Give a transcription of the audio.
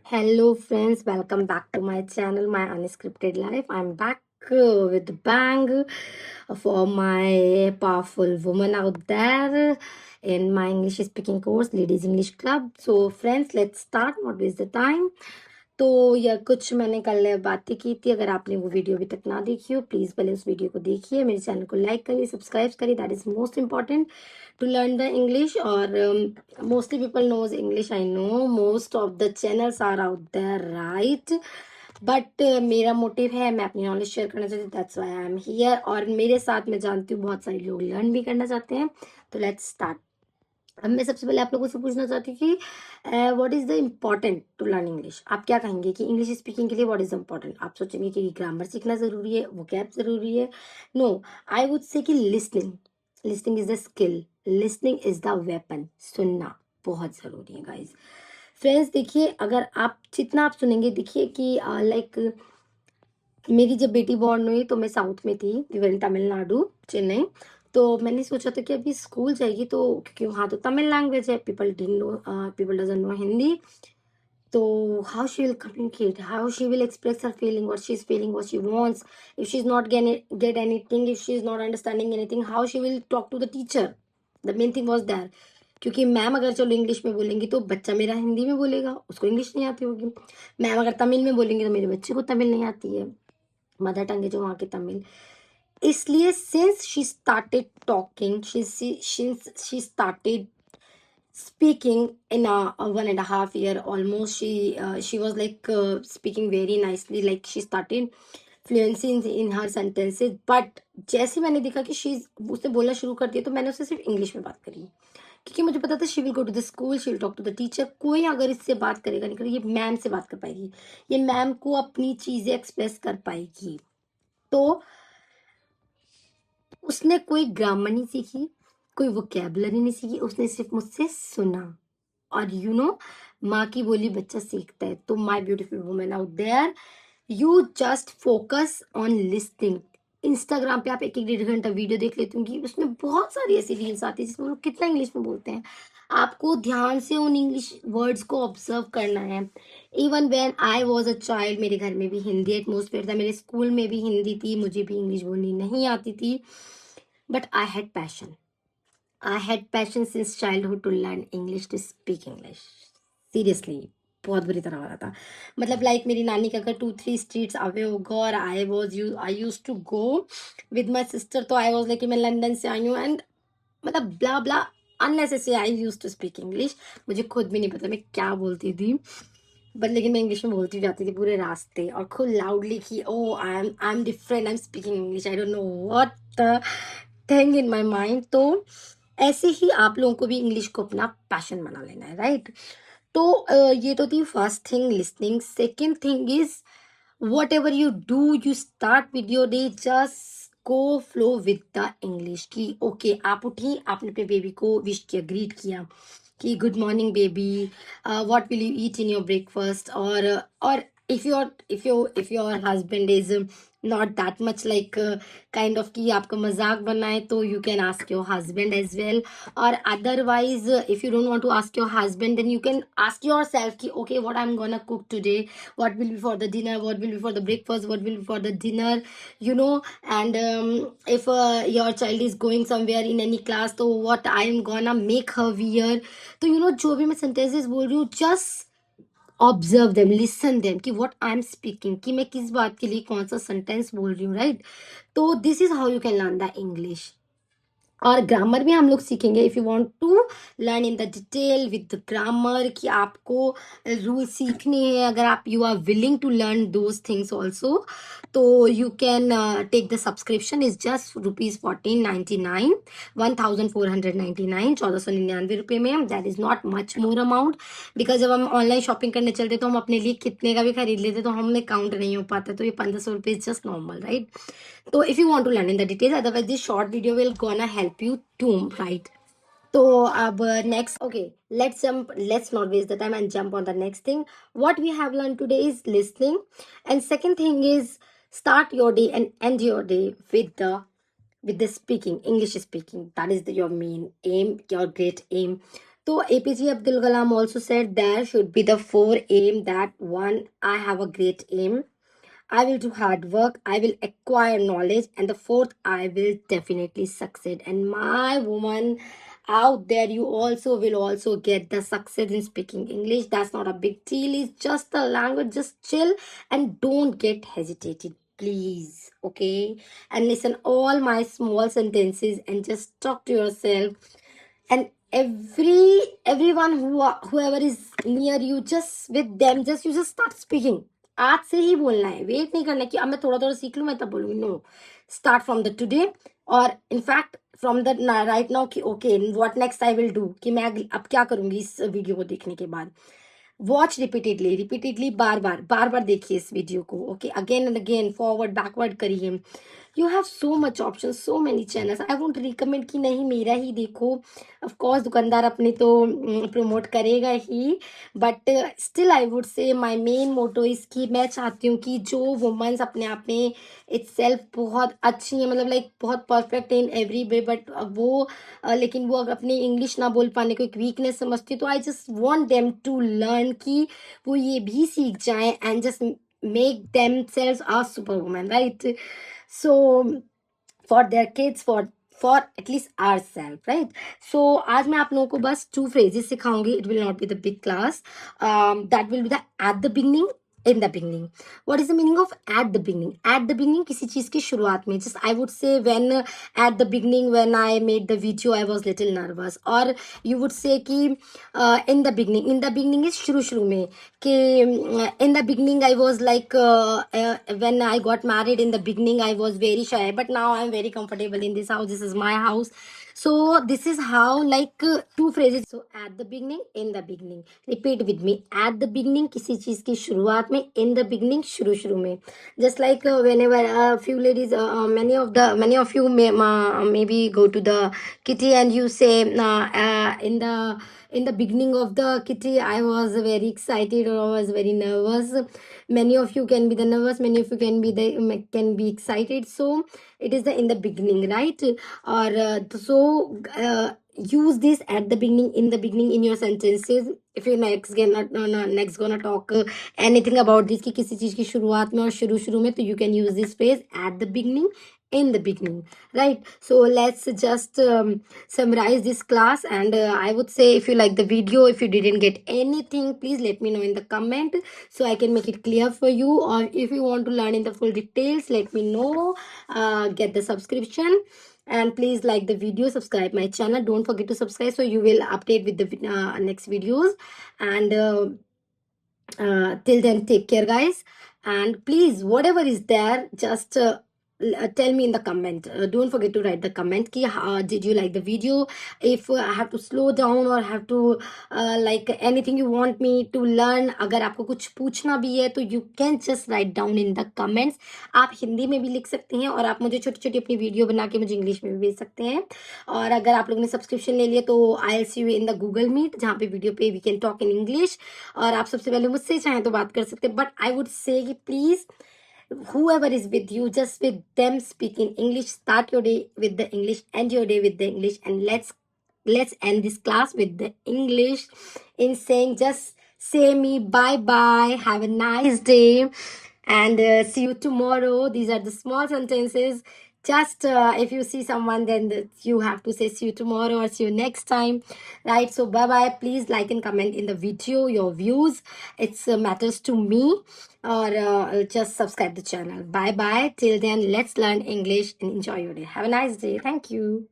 Hello, friends. Welcome back to my channel, My Unscripted Life. I'm back with a bang for my powerful woman out there in my English speaking course, Ladies English Club. So, friends, let's start. Not waste the time. तो यह कुछ मैंने कल बातें की थी. अगर आपने वो वीडियो अभी तक ना देखी हो, प्लीज़ पहले उस वीडियो को देखिए, मेरे चैनल को लाइक करिए, सब्सक्राइब करिए. That is most important to learn the English. और mostly people knows English. I know most of the channels are out there, right. But मेरा मोटिव है, मैं अपनी नॉलेज शेयर करना चाहती हूँ. That's why I am here. और मेरे साथ मैं जानती हूँ बहुत सारे लोग लर्न भी करना चाहते हैं. तो लेट्स स्टार्ट. अब मैं सबसे पहले आप लोगों से पूछना चाहती हूँ कि what is the important to learn English. आप क्या कहेंगे कि इंग्लिश स्पीकिंग के लिए व्हाट इज़ इम्पॉर्टेंट. आप सोचेंगे कि ग्रामर सीखना ज़रूरी है, वोकैब ज़रूरी है. नो, आई वुड से कि listening. Listening is the skill. Listening is the weapon. सुनना बहुत ज़रूरी है गाइज. फ्रेंड्स देखिए, अगर आप जितना आप सुनेंगे, देखिए कि लाइक मेरी जब बेटी बॉर्न हुई तो मैं साउथ में थी, इवन तमिलनाडु, चेन्नई. तो मैंने सोचा था कि अभी स्कूल जाएगी तो, क्योंकि वहाँ तो तमिल लैंग्वेज है, पीपल डजंट नो हिंदी. तो how she will communicate, how she will express her feeling, what she is feeling, what she wants. If she is not get anything, if she is not understanding anything, how she will talk to the teacher. The main thing was that. क्योंकि ma'am अगर चलो English में बोलेंगी तो बच्चा मेरा हिंदी में बोलेगा, उसको इंग्लिश नहीं आती होगी. मैम अगर तमिल में बोलेंगे तो मेरे बच्चे को तमिल नहीं आती है, मदर टंग है जो वहाँ की तमिल. इसलिए since she started talking, she started speaking in a 1.5 year almost, she was like speaking very nicely, like she started fluency in her sentences. but जैसे मैंने देखा कि शी उसने बोलना शुरू कर दिया तो मैंने उससे सिर्फ इंग्लिश में बात करी, क्योंकि मुझे पता था she will go to the school, she will talk to the teacher. कोई अगर इससे बात करेगा नहीं करेगा, ये मैम से बात कर पाएगी, ये मैम को अपनी चीजें एक्सप्रेस कर पाएगी. तो उसने कोई ग्रामर नहीं सीखी, कोई वोकेबलरी नहीं सीखी, उसने सिर्फ मुझसे सुना. और यू नो, माँ की बोली बच्चा सीखता है. तो my beautiful women out there, you just focus on listening. Instagram पे आप एक एक 1.5 घंटा वीडियो देख लेते होंगे, उसमें बहुत सारी ऐसी रील्स आती है जिसमें लोग कितना इंग्लिश में बोलते हैं. आपको ध्यान से उन इंग्लिश वर्ड्स को ऑब्जर्व करना है. Even when I was a child, मेरे घर में भी हिंदी एटमोसफेयर था, मेरे स्कूल में भी हिंदी थी, मुझे भी इंग्लिश बोलनी नहीं आती थी. But I had passion since childhood to learn English, to speak English. Seriously बहुत बुरी तरह हो रहा था. मतलब लाइक मेरी नानी का घर 2-3 स्ट्रीट्स अवे होगा, और I use to go with my sister. तो आई वॉज लाइक कि मैं लंदन से आई हूँ, एंड मतलब blah blah unnecessary I use to speak English. मुझे खुद भी नहीं पता मैं क्या बोलती थी, बट लेकिन मैं इंग्लिश में बोलती जाती थी पूरे रास्ते, और खुद लाउडली कि oh I am different, I am speaking English. I don't know what the thing in my mind. तो ऐसे ही आप लोगों को भी इंग्लिश को अपना पैशन बना लेना है, राइट. तो ये तो थी first thing, listening. Second thing is what ever you do, you start with your day, just go flow with the English. की ओके, आप उठी, आपने अपने बेबी को विश किया, ग्रीट किया कि good morning baby, what will you eat in your breakfast. और if your husband is not that much like kind of कि आपका मजाक बनाए, तो you can ask your husband as well. or otherwise, if you don't want to ask your husband, then you can ask yourself कि okay, what I'm gonna cook today, what will be for the dinner, what will be for the breakfast, what will be for the dinner, you know. And if your child is going somewhere in any class, तो what I'm gonna make her wear. तो you know, जो भी मैं sentences बोल रही हूँ, just observe them, listen them कि what I am speaking, कि मैं किस बात के लिए कौन सा सेंटेंस बोल रही हूँ, राइट. तो this is how you can learn the English. और ग्रामर भी हम लोग सीखेंगे. If you want to learn in the detail with the grammar, कि आपको रूल सीखने हैं, अगर आप you are willing to learn those things also, तो you can take the subscription. Is just ₹1499, 1499, 1499 में. That is not much more amount, because जब हम ऑनलाइन शॉपिंग करने चलते तो हम अपने लिए कितने का भी खरीद लेते तो हमें काउंट नहीं हो पाता. तो ये 1500 रुपये is just normal, right. So if you want to learn in the details, otherwise this short video will gonna help you too, right? So next, okay, let's not waste the time and jump on the next thing. What we have learned today is listening, and second thing is start your day and end your day with the speaking, English speaking. That is your main aim, your great aim. So APJ Abdul Kalam also said there should be the 4 aim. That one, I have a great aim. I will do hard work. I will acquire knowledge. And the fourth, I will definitely succeed. And my woman out there, you also will also get the success in speaking English. That's not a big deal. It's just the language. Just chill and don't get hesitated, please. Okay. And listen all my small sentences and just talk to yourself. And everyone whoever is near you, just with them, just you just start speaking. आज से ही बोलना है, wait नहीं करना कि अब मैं थोड़ा थोड़ा सीख लूं मैं तब बोलूंगी. No, start from the today. और in fact from the right now कि okay what next I will do, कि मैं अब क्या करूंगी इस वीडियो को देखने के बाद. वॉच रिपीटेडली बार बार देखिए इस वीडियो को. Okay, again and again, forward backward करिए. You have so much option, so many channels. I won't recommend कि नहीं मेरा ही देखो. ऑफ कोर्स दुकानदार अपने तो प्रमोट करेगा ही, but still I would say my main motto is कि मैं चाहती हूँ कि जो वुमेन्स अपने आप में इटसेल्फ बहुत अच्छी है, मतलब लाइक बहुत perfect in every way, but वो लेकिन वो अगर अपनी इंग्लिश ना बोल पाने को एक वीकनेस समझती, तो I just want them to learn कि वो ये भी सीख जाएं and just make themselves a superwoman, right? So for their kids, for at least ourselves, right? So आज मैं आप लोगों को बस 2 phrases सिखाऊंगी. It will not be the big class. That will be the at the beginning, in the beginning. What is the meaning of at the beginning? At the beginning किसी चीज की शुरुआत में. Just I would say when at the beginning when I made the video I was little nervous. और you would say कि in the beginning. In the beginning is शुरू में कि in the beginning I was like when I got married, in the beginning I was very shy, but now I'm very comfortable in this house. This is my house. So this is how, like 2 phrases. So at the beginning, in the beginning. Repeat with me. At the beginning किसी चीज की शुरुआत में, in the beginning शुरू में. Just like whenever a few ladies, many of you maybe go to the kitty and you say in the beginning of the kitty I was very excited or I was very nervous. Many of you can be the nervous, many of you can be excited. So it is the in the beginning, right? Or use this at the beginning, in the beginning in your sentences. if you next gonna talk anything about this कि किसी चीज की शुरुआत में और शुरू में, तो you can use this phrase at the beginning, in the beginning, right? So let's just summarize this class. And I would say, if you like the video, if you didn't get anything, please let me know in the comment so I can make it clear for you. Or if you want to learn in the full details, let me know. Get the subscription. And please like the video, subscribe my channel. Don't forget to subscribe so you will update with the next videos. And till then, take care, guys. And please, whatever is there, just tell me in the comment. Don't forget to write the comment ki did you like the video. If I have to slow down or have to like anything you want me to learn, अगर आपको कुछ पूछना भी है तो you can just write down in the comments. आप हिंदी में भी लिख सकते हैं और आप मुझे छोटी छोटी अपनी वीडियो बना के मुझे इंग्लिश में भी भेज सकते हैं. और अगर आप लोगों ने सब्सक्रिप्शन ले लिया तो I'll see you in the Google Meet, जहाँ पे वीडियो पे we can talk in English. और आप सबसे पहले मुझसे चाहें तो बात कर सकते हैं. But I would say कि please, whoever is with you, just with them speak in English. Start your day with the English, end your day with the English, and let's end this class with the English in saying, just say me bye bye, have a nice day, and see you tomorrow. These are the small sentences. Just if you see someone, then you have to say see you tomorrow or see you next time, right? So bye bye. Please like and comment in the video your views. It's matters to me. Or just subscribe the channel. Bye bye. Till then, let's learn English and enjoy your day. Have a nice day. Thank you.